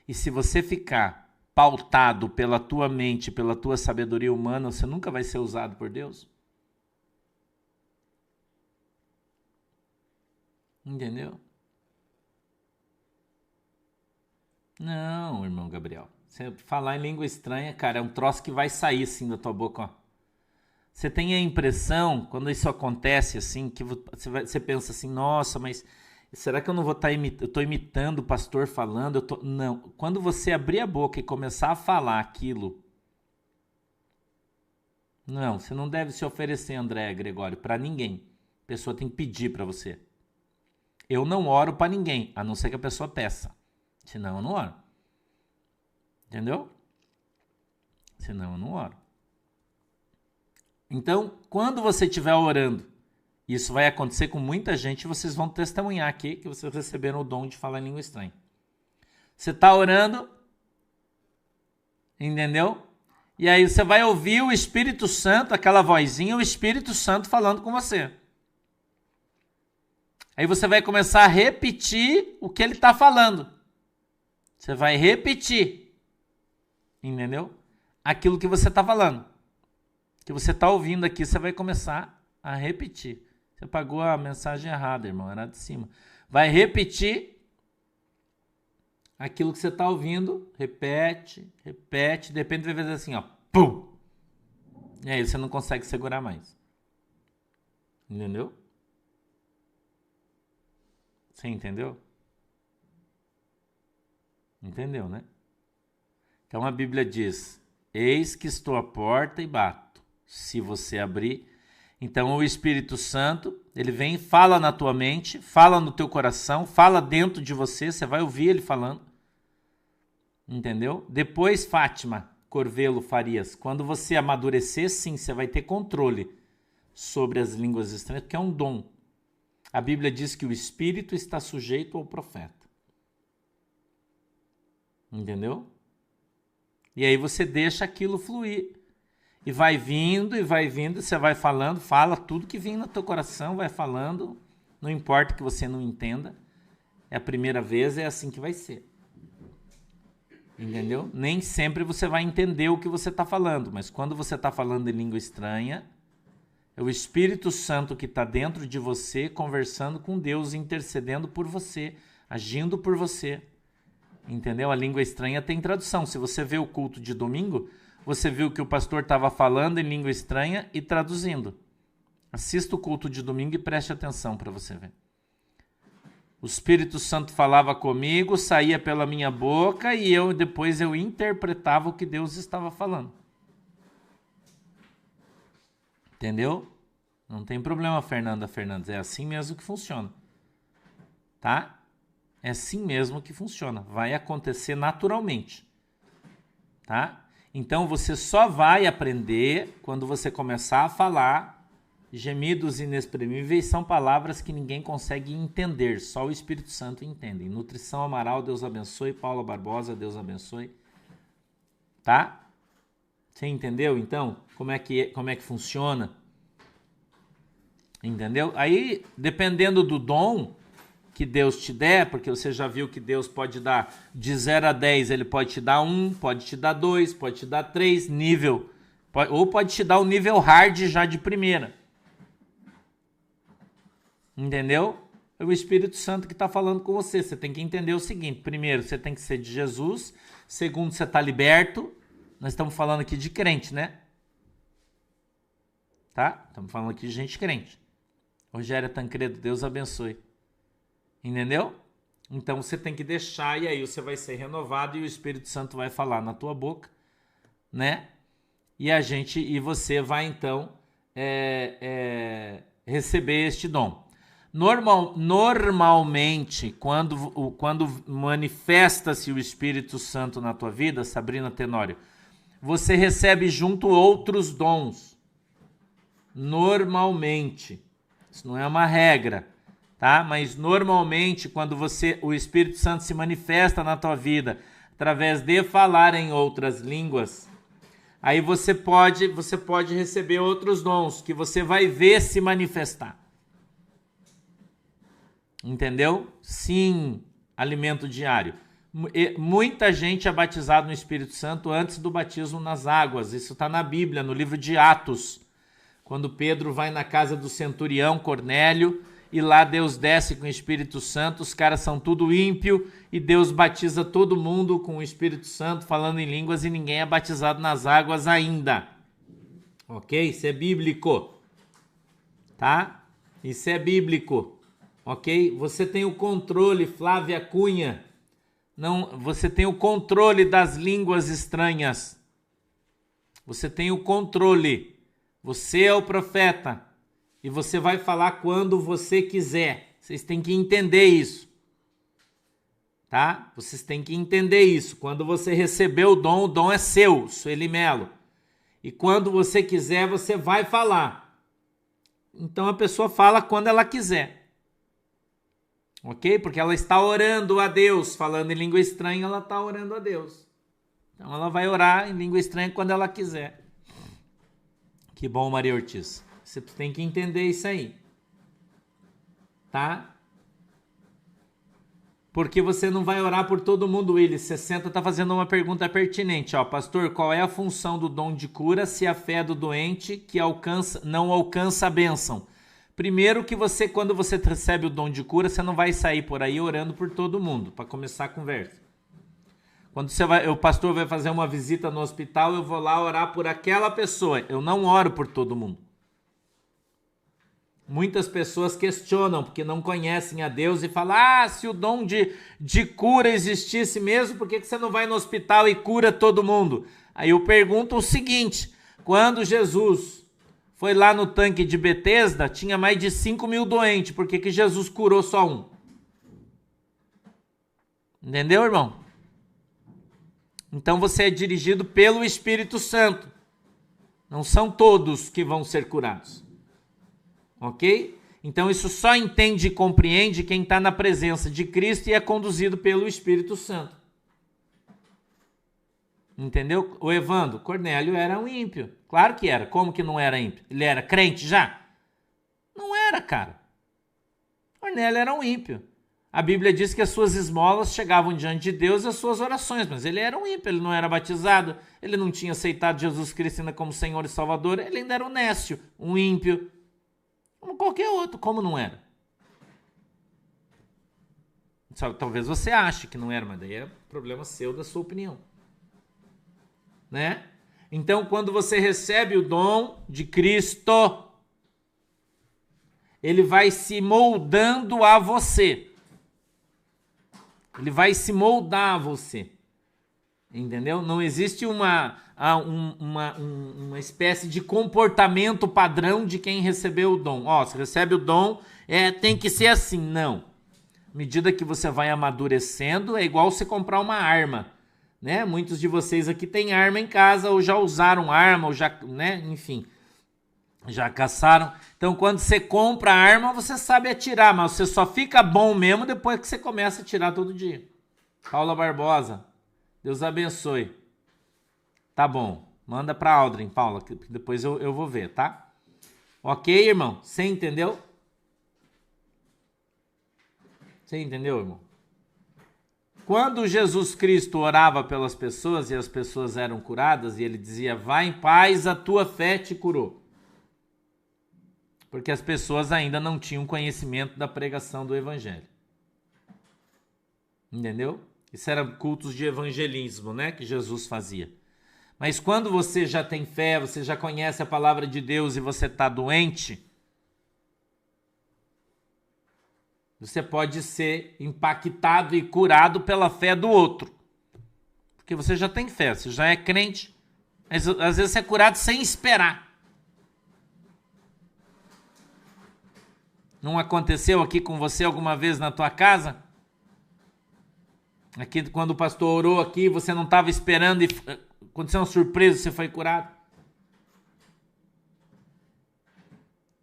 E se você ficar pautado pela tua mente, pela tua sabedoria humana, você nunca vai ser usado por Deus? Entendeu? Não, irmão Gabriel. Você falar em língua estranha, cara, é um troço que vai sair assim da tua boca, ó. Você tem a impressão, quando isso acontece assim, que você pensa assim, nossa, mas será que eu não vou estar imitando? Eu estou imitando o pastor falando? Não. Quando você abrir a boca e começar a falar aquilo, não, você não deve se oferecer, André Gregório, para ninguém. A pessoa tem que pedir para você. Eu não oro para ninguém, a não ser que a pessoa peça. Senão eu não oro. Entendeu? Senão eu não oro. Então, quando você estiver orando, isso vai acontecer com muita gente, vocês vão testemunhar aqui que vocês receberam o dom de falar em língua estranha. Você está orando, entendeu? E aí você vai ouvir o Espírito Santo, aquela vozinha, o Espírito Santo falando com você. Aí você vai começar a repetir o que ele está falando. Você vai repetir, entendeu? Aquilo que você está falando. Que você está ouvindo aqui, você vai começar a repetir. Você apagou a mensagem errada, irmão, era de cima. Vai repetir aquilo que você está ouvindo, repete, de repente vai fazer assim, ó, pum! E aí você não consegue segurar mais. Entendeu? Você entendeu? Entendeu, né? Então a Bíblia diz, eis que estou à porta e bato. Se você abrir, então o Espírito Santo, ele vem, fala na tua mente, fala no teu coração, fala dentro de você, você vai ouvir ele falando. Entendeu? Depois, Fátima Corvelo Farias, quando você amadurecer, sim, você vai ter controle sobre as línguas estranhas, porque é um dom. A Bíblia diz que o Espírito está sujeito ao profeta. Entendeu? E aí você deixa aquilo fluir. E vai vindo, você vai falando, fala tudo que vem no teu coração, vai falando, não importa que você não entenda. É a primeira vez, é assim que vai ser. Entendeu? Nem sempre você vai entender o que você está falando, mas quando você está falando em língua estranha, é o Espírito Santo que está dentro de você, conversando com Deus, intercedendo por você, agindo por você. Entendeu? A língua estranha tem tradução. Se você vê o culto de domingo, você viu que o pastor estava falando em língua estranha e traduzindo. Assista o culto de domingo e preste atenção para você ver. O Espírito Santo falava comigo, saía pela minha boca e depois eu interpretava o que Deus estava falando. Entendeu? Não tem problema, Fernanda Fernandes. É assim mesmo que funciona. Tá? É assim mesmo que funciona. Vai acontecer naturalmente. Tá? Então você só vai aprender quando você começar a falar. Gemidos inexprimíveis são palavras que ninguém consegue entender, só o Espírito Santo entende. Nutrição Amaral, Deus abençoe. Paula Barbosa, Deus abençoe. Tá? Você entendeu, então, como é que funciona? Entendeu? Aí, dependendo do dom que Deus te der, porque você já viu que Deus pode dar de 0 a 10, ele pode te dar 1, pode te dar 2, pode te dar 3 nível, ou pode te dar o nível hard já de primeira. Entendeu? É o Espírito Santo que está falando com você. Você tem que entender o seguinte: primeiro, você tem que ser de Jesus. Segundo, você está liberto. Nós estamos falando aqui de crente, né? Tá? Estamos falando aqui de gente crente. Rogério Tancredo, Deus abençoe. Entendeu? Então você tem que deixar e aí você vai ser renovado e o Espírito Santo vai falar na tua boca, né? E você vai então receber este dom. Normalmente, quando manifesta-se o Espírito Santo na tua vida, Sabrina Tenório, você recebe junto outros dons. Normalmente. Isso não é uma regra, tá? Mas normalmente, quando o Espírito Santo se manifesta na tua vida, através de falar em outras línguas, aí você pode receber outros dons, que você vai ver se manifestar. Entendeu? Sim, alimento diário. Muita gente é batizada no Espírito Santo antes do batismo nas águas. Isso está na Bíblia, no livro de Atos. Quando Pedro vai na casa do centurião Cornélio e lá Deus desce com o Espírito Santo, os caras são tudo ímpio e Deus batiza todo mundo com o Espírito Santo falando em línguas e ninguém é batizado nas águas ainda. Ok? Isso é bíblico. Tá? Isso é bíblico. Ok? Você tem o controle, Flávia Cunha. Não, você tem o controle das línguas estranhas. Você tem o controle. Você é o profeta. E você vai falar quando você quiser. Vocês têm que entender isso. Tá? Vocês têm que entender isso. Quando você receber o dom é seu, Sueli Melo. E quando você quiser, você vai falar. Então a pessoa fala quando ela quiser. Ok? Porque ela está orando a Deus. Falando em língua estranha, ela está orando a Deus. Então ela vai orar em língua estranha quando ela quiser. Que bom, Maria Ortiz. Você tem que entender isso aí. Tá? Porque você não vai orar por todo mundo, Willis. 60 está fazendo uma pergunta pertinente. Ó, pastor, qual é a função do dom de cura se a fé do doente que não alcança a bênção? Primeiro que você, quando você recebe o dom de cura, você não vai sair por aí orando por todo mundo, para começar a conversa. Quando o pastor vai fazer uma visita no hospital, eu vou lá orar por aquela pessoa. Eu não oro por todo mundo. Muitas pessoas questionam porque não conhecem a Deus e falam: se o dom de cura existisse mesmo, por que você não vai no hospital e cura todo mundo? Aí eu pergunto o seguinte: quando Jesus foi lá no tanque de Betesda, tinha mais de 5.000 doentes, por que Jesus curou só um? Entendeu, irmão? Então você é dirigido pelo Espírito Santo. Não são todos que vão ser curados. Ok? Então isso só entende e compreende quem está na presença de Cristo e é conduzido pelo Espírito Santo. Entendeu? O Evandro, Cornélio era um ímpio. Claro que era. Como que não era ímpio? Ele era crente já? Não era, cara. Cornélio era um ímpio. A Bíblia diz que as suas esmolas chegavam diante de Deus e as suas orações, mas ele era um ímpio, ele não era batizado, ele não tinha aceitado Jesus Cristo ainda como Senhor e Salvador, ele ainda era um nécio, um ímpio, como qualquer outro, como não era? Talvez você ache que não era, mas daí é problema seu, da sua opinião. Né? Então, quando você recebe o dom de Cristo, ele vai se moldando a você. Ele vai se moldar a você. Entendeu? Não existe uma espécie de comportamento padrão de quem recebeu o dom. Você recebe o dom, tem que ser assim. Não. À medida que você vai amadurecendo, é igual você comprar uma arma. Né? Muitos de vocês aqui têm arma em casa, ou já usaram arma, ou já, né? Enfim, já caçaram. Então, quando você compra a arma, você sabe atirar, mas você só fica bom mesmo depois que você começa a atirar todo dia. Paula Barbosa, Deus abençoe. Tá bom, manda pra Aldrin, Paula, que depois eu vou ver, tá? Ok, irmão? Você entendeu? Você entendeu, irmão? Quando Jesus Cristo orava pelas pessoas e as pessoas eram curadas, e ele dizia: vai em paz, a tua fé te curou. Porque as pessoas ainda não tinham conhecimento da pregação do evangelho. Entendeu? Isso eram cultos de evangelismo, né, que Jesus fazia. Mas quando você já tem fé, você já conhece a palavra de Deus e você está doente, você pode ser impactado e curado pela fé do outro. Porque você já tem fé, você já é crente, mas às vezes você é curado sem esperar. Não aconteceu aqui com você alguma vez na tua casa? Aqui, quando o pastor orou aqui, você não estava esperando e aconteceu uma surpresa, você foi curado?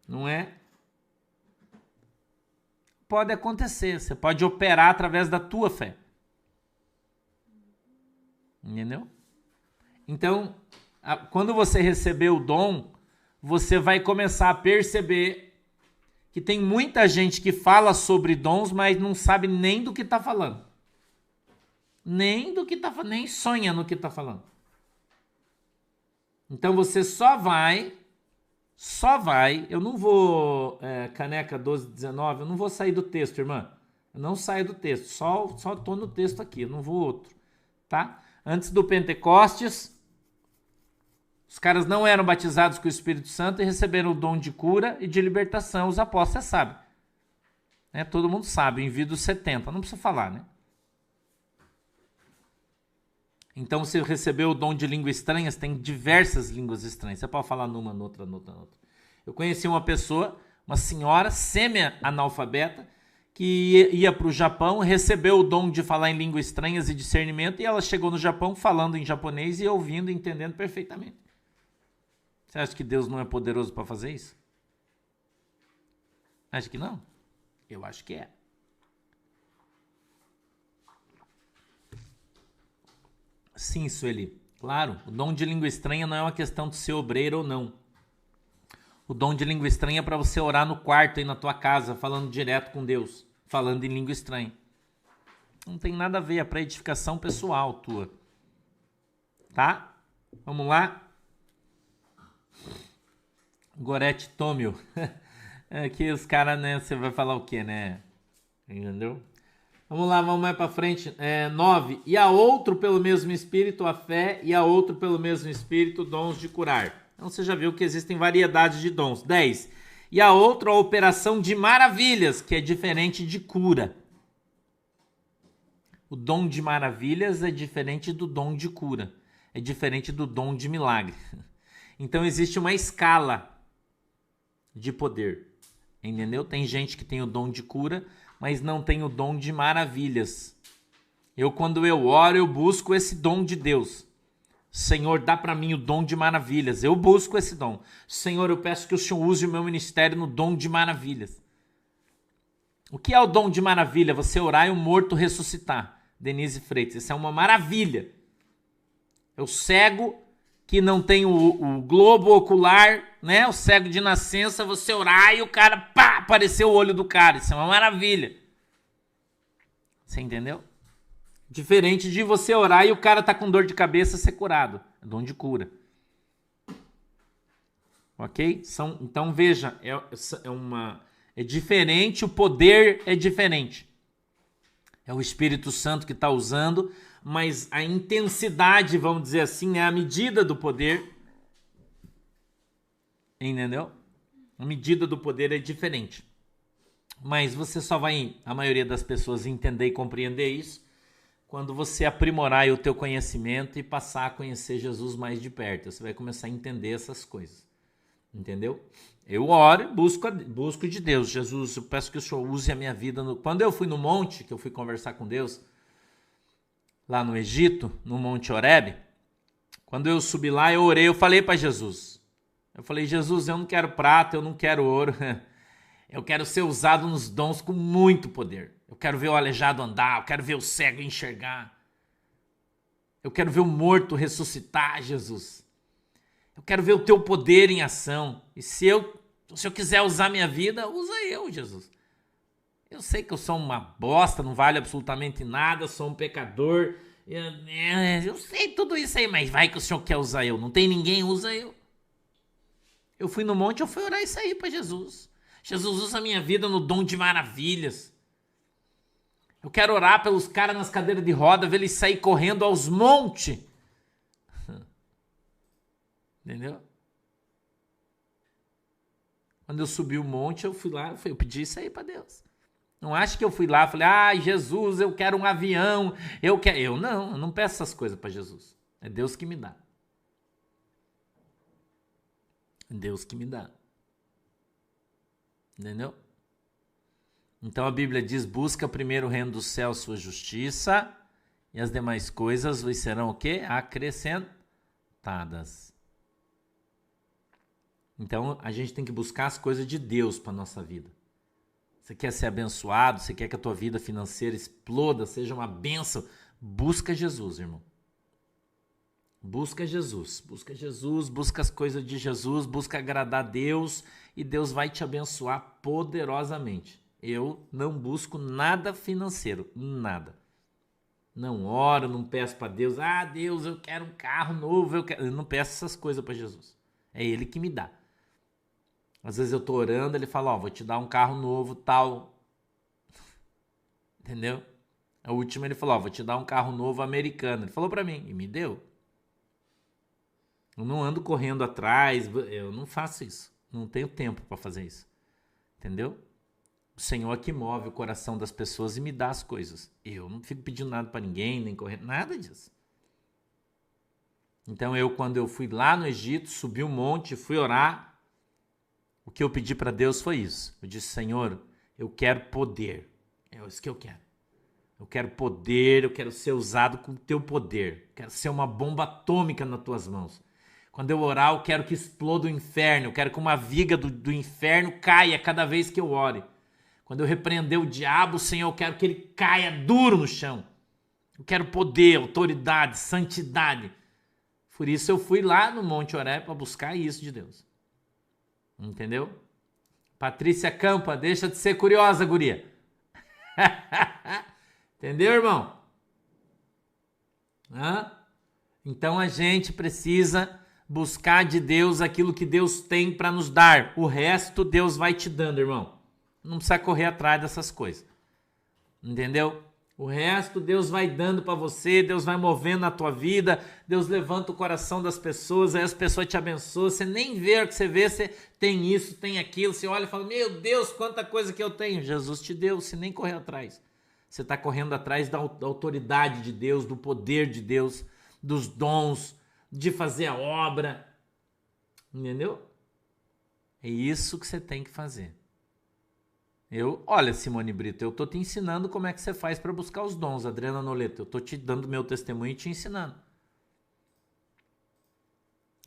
Não é? Pode acontecer, você pode operar através da tua fé. Entendeu? Então, quando você receber o dom, você vai começar a perceber que tem muita gente que fala sobre dons, mas não sabe nem do que está falando. Nem sonha no que está falando. Então você só vai, eu não vou, caneca 1219, eu não vou sair do texto, irmã. Eu não saio do texto, só estou no texto aqui, eu não vou outro, tá? Antes do Pentecostes, Os caras não eram batizados com o Espírito Santo e receberam o dom de cura e de libertação. Os apóstolos sabem. Né? Todo mundo sabe, o envio dos 70. Não precisa falar, né? Então, você recebeu o dom de língua estranha, tem diversas línguas estranhas. Você pode falar numa, noutra. Eu conheci uma pessoa, uma senhora semi-analfabeta, que ia para o Japão, recebeu o dom de falar em línguas estranhas e discernimento, e ela chegou no Japão falando em japonês e ouvindo e entendendo perfeitamente. Você acha que Deus não é poderoso para fazer isso? Acha que não? Eu acho que é. Sim, Sueli. Claro, o dom de língua estranha não é uma questão de ser obreiro ou não. O dom de língua estranha é para você orar no quarto aí na tua casa, falando direto com Deus, falando em língua estranha. Não tem nada a ver, é para edificação pessoal tua. Tá? Vamos lá? Gorete Tômio. Aqui os caras, né? Você vai falar o quê, né? Entendeu? Vamos lá, vamos mais para frente. 9. E a outro pelo mesmo Espírito a fé, e a outro pelo mesmo Espírito dons de curar. Então você já viu que existem variedades de dons. 10. E a outro a operação de maravilhas, que é diferente de cura. O dom de maravilhas é diferente do dom de cura. É diferente do dom de milagre. Então existe uma escala de poder. Entendeu? Tem gente que tem o dom de cura, mas não tem o dom de maravilhas. Quando eu oro, eu busco esse dom de Deus. Senhor, dá para mim o dom de maravilhas. Eu busco esse dom. Senhor, eu peço que o Senhor use o meu ministério no dom de maravilhas. O que é o dom de maravilha? Você orar e o morto ressuscitar. Denise Freitas, isso é uma maravilha. É o cego que não tem o globo ocular, né? O cego de nascença, você orar e o cara, pá, apareceu o olho do cara. Isso é uma maravilha. Você entendeu? Diferente de você orar e o cara tá com dor de cabeça ser curado. É dom de cura. Ok? Então veja, é diferente, o poder é diferente. É o Espírito Santo que está usando, mas a intensidade, vamos dizer assim, é a medida do poder. Entendeu? A medida do poder é diferente. Mas você só vai, a maioria das pessoas, entender e compreender isso quando você aprimorar o teu conhecimento e passar a conhecer Jesus mais de perto. Você vai começar a entender essas coisas. Entendeu? Eu oro e busco de Deus. Jesus, eu peço que o Senhor use a minha vida. Quando eu fui no monte, que eu fui conversar com Deus, lá no Egito, no Monte Horebe, quando eu subi lá, eu orei, eu falei para Jesus. Eu falei, Jesus, eu não quero prata, eu não quero ouro. Eu quero ser usado nos dons com muito poder. Eu quero ver o aleijado andar, eu quero ver o cego enxergar. Eu quero ver o morto ressuscitar, Jesus. Eu quero ver o teu poder em ação. E se eu quiser usar minha vida, usa eu, Jesus. Eu sei que eu sou uma bosta, não vale absolutamente nada, sou um pecador. Eu sei tudo isso aí, mas vai que o Senhor quer usar eu. Não tem ninguém, usa eu. Eu fui no monte, eu fui orar isso aí para Jesus. Jesus, usa a minha vida no dom de maravilhas. Eu quero orar pelos caras nas cadeiras de roda, ver eles sair correndo aos montes. Entendeu? Quando eu subi o monte, eu fui lá, eu pedi isso aí para Deus. Não acha que eu fui lá, falei, Jesus, eu quero um avião, eu não peço essas coisas para Jesus. É Deus que me dá. É Deus que me dá. Entendeu? Então a Bíblia diz, busca primeiro o reino do céu, sua justiça, e as demais coisas vos serão o quê? Acrescentadas. Então a gente tem que buscar as coisas de Deus para nossa vida. Você quer ser abençoado, você quer que a tua vida financeira exploda, seja uma bênção, busca Jesus, irmão. Busca Jesus, busca as coisas de Jesus, busca agradar a Deus e Deus vai te abençoar poderosamente. Eu não busco nada financeiro, nada. Não oro, não peço para Deus, Deus, eu quero um carro novo, eu não peço essas coisas para Jesus. É Ele que me dá. Às vezes eu tô orando, Ele fala, vou te dar um carro novo, tal. Entendeu? A última Ele falou, vou te dar um carro novo americano. Ele falou para mim e me deu. Eu não ando correndo atrás, eu não faço isso. Não tenho tempo para fazer isso. Entendeu? O Senhor que move o coração das pessoas e me dá as coisas. Eu não fico pedindo nada para ninguém, nem correndo, nada disso. Então quando eu fui lá no Egito, subi um monte, fui orar, o que eu pedi para Deus foi isso. Eu disse, Senhor, eu quero poder. É isso que eu quero. Eu quero poder, eu quero ser usado com o teu poder. Eu quero ser uma bomba atômica nas tuas mãos. Quando eu orar, eu quero que exploda o inferno. Eu quero que uma viga do inferno caia cada vez que eu ore. Quando eu repreender o diabo, Senhor, eu quero que ele caia duro no chão. Eu quero poder, autoridade, santidade. Por isso eu fui lá no Monte Horebe para buscar isso de Deus. Entendeu? Patrícia Campa, deixa de ser curiosa, guria. Entendeu, irmão? Então a gente precisa buscar de Deus aquilo que Deus tem para nos dar. O resto Deus vai te dando, irmão. Não precisa correr atrás dessas coisas. Entendeu? O resto Deus vai dando para você, Deus vai movendo na tua vida, Deus levanta o coração das pessoas, aí as pessoas te abençoam, você nem vê o que você vê, você tem isso, tem aquilo, você olha e fala, meu Deus, quanta coisa que eu tenho. Jesus te deu, você nem correu atrás. Você está correndo atrás da autoridade de Deus, do poder de Deus, dos dons, de fazer a obra. Entendeu? É isso que você tem que fazer. Olha, Simone Brito, eu tô te ensinando como é que você faz para buscar os dons, Adriana Noleto. Eu tô te dando meu testemunho e te ensinando.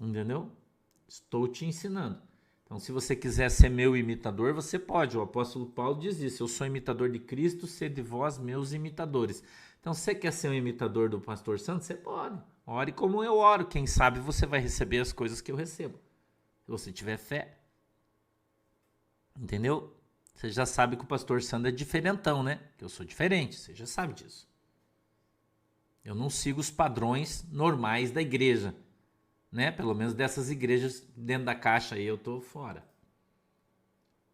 Entendeu? Estou te ensinando. Então, se você quiser ser meu imitador, você pode. O apóstolo Paulo diz isso. Eu sou imitador de Cristo, sede vós meus imitadores. Então, se você quer ser um imitador do pastor Santos, você pode. Ore como eu oro. Quem sabe você vai receber as coisas que eu recebo. Se você tiver fé. Entendeu? Você já sabe que o pastor Sandro é diferentão, né? Que eu sou diferente, você já sabe disso. Eu não sigo os padrões normais da igreja, né? Pelo menos dessas igrejas dentro da caixa aí eu tô fora.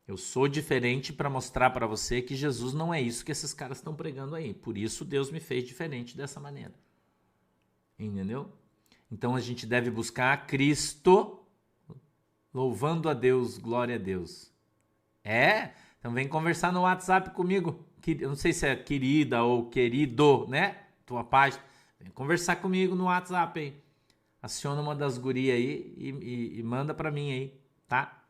Eu sou diferente para mostrar para você que Jesus não é isso que esses caras estão pregando aí. Por isso Deus me fez diferente dessa maneira. Entendeu? Então a gente deve buscar Cristo, louvando a Deus, glória a Deus. Então vem conversar no WhatsApp comigo. Eu não sei se é querida ou querido, né? Tua página. Vem conversar comigo no WhatsApp aí. Aciona uma das gurias aí e manda pra mim aí, tá?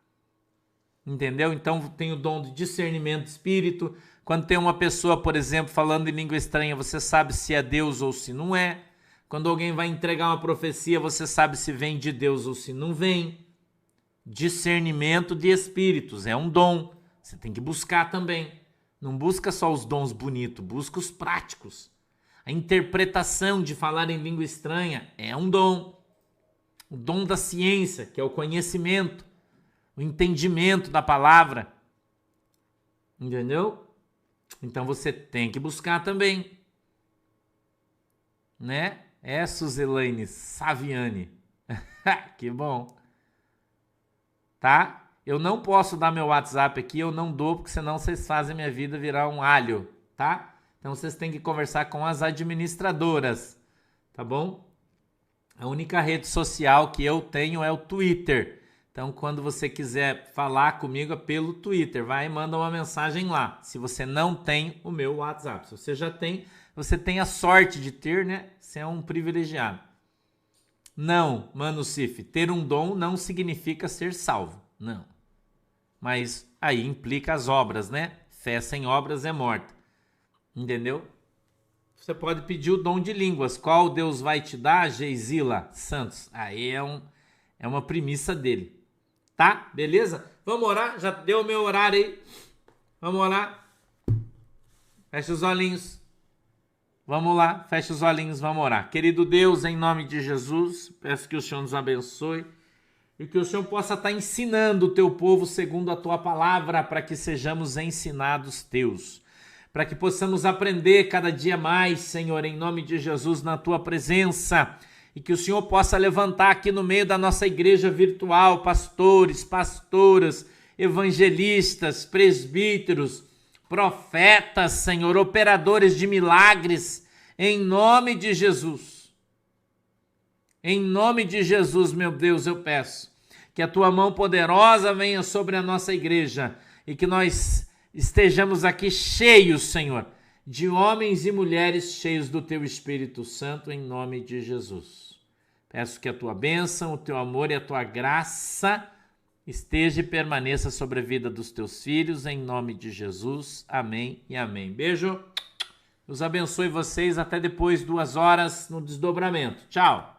Entendeu? Então tem o dom de discernimento de espírito. Quando tem uma pessoa, por exemplo, falando em língua estranha, você sabe se é Deus ou se não é. Quando alguém vai entregar uma profecia, você sabe se vem de Deus ou se não vem. Discernimento de espíritos é um dom. Você tem que buscar também. Não busca só os dons bonitos, busca os práticos. A interpretação de falar em língua estranha é um dom. O dom da ciência, que é o conhecimento, o entendimento da palavra. Entendeu? Então você tem que buscar também. Né? Suzelaine Saviani. Que bom. Tá? Eu não posso dar meu WhatsApp aqui, eu não dou, porque senão vocês fazem minha vida virar um alho, tá? Então vocês têm que conversar com as administradoras, tá bom? A única rede social que eu tenho é o Twitter. Então quando você quiser falar comigo é pelo Twitter, vai e manda uma mensagem lá. Se você não tem o meu WhatsApp, se você já tem, você tem a sorte de ter, né? Você é um privilegiado. Não, Mano Cif, ter um dom não significa ser salvo, não. Mas aí implica as obras, né? Fé sem obras é morta. Entendeu? Você pode pedir o dom de línguas. Qual Deus vai te dar, Geisila Santos? Aí é uma premissa dele. Tá? Beleza? Vamos orar? Já deu o meu horário aí. Vamos orar? Fecha os olhinhos. Vamos lá, fecha os olhinhos, vamos orar. Querido Deus, em nome de Jesus, peço que o Senhor nos abençoe e que o Senhor possa estar ensinando o teu povo segundo a tua palavra, para que sejamos ensinados teus, para que possamos aprender cada dia mais, Senhor, em nome de Jesus, na tua presença, e que o Senhor possa levantar aqui no meio da nossa igreja virtual pastores, pastoras, evangelistas, presbíteros, profetas, Senhor, operadores de milagres, em nome de Jesus. Em nome de Jesus, meu Deus, eu peço que a tua mão poderosa venha sobre a nossa igreja e que nós estejamos aqui cheios, Senhor, de homens e mulheres cheios do teu Espírito Santo, em nome de Jesus. Peço que a tua bênção, o teu amor e a tua graça esteja e permaneça sobre a vida dos teus filhos, em nome de Jesus. Amém e amém. Beijo. Deus abençoe vocês. Até depois, 2 horas no desdobramento. Tchau.